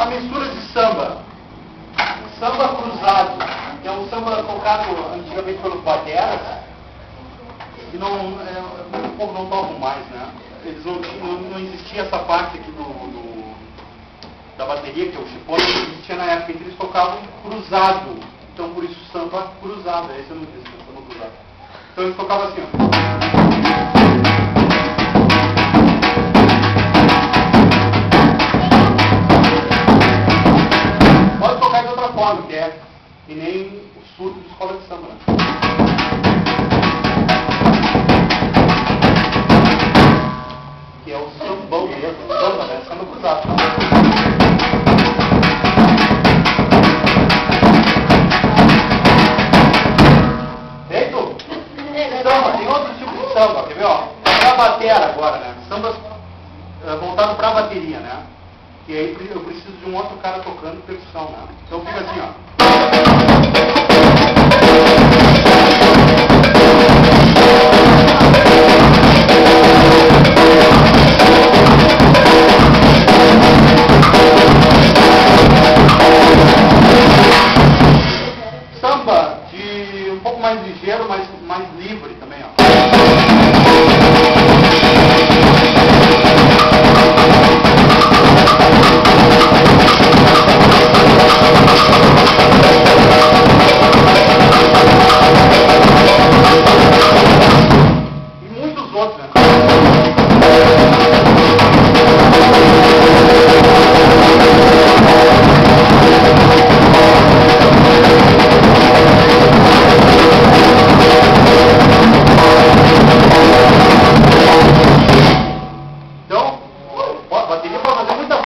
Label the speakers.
Speaker 1: a mistura de samba. Samba cruzado, que é um samba tocado antigamente pelos bateras, e o povo não tocam mais, né? Eles não existia essa parte aqui da bateria, que é o chifone, que existia na época em que eles tocavam cruzado. Então por isso samba cruzado, esse eu não disse, samba cruzado. Então eles tocavam assim, ó. Que é que nem o surdo de escola de samba, né? Que é o sambão mesmo, samba, né? Samba cruzado. Feito? Samba, tem outro tipo de samba, quer ver, ó? Pra batera agora, né? Sambas voltado pra bateria, né? E aí eu preciso de um outro cara tocando percussão, né? Então fica assim, ó.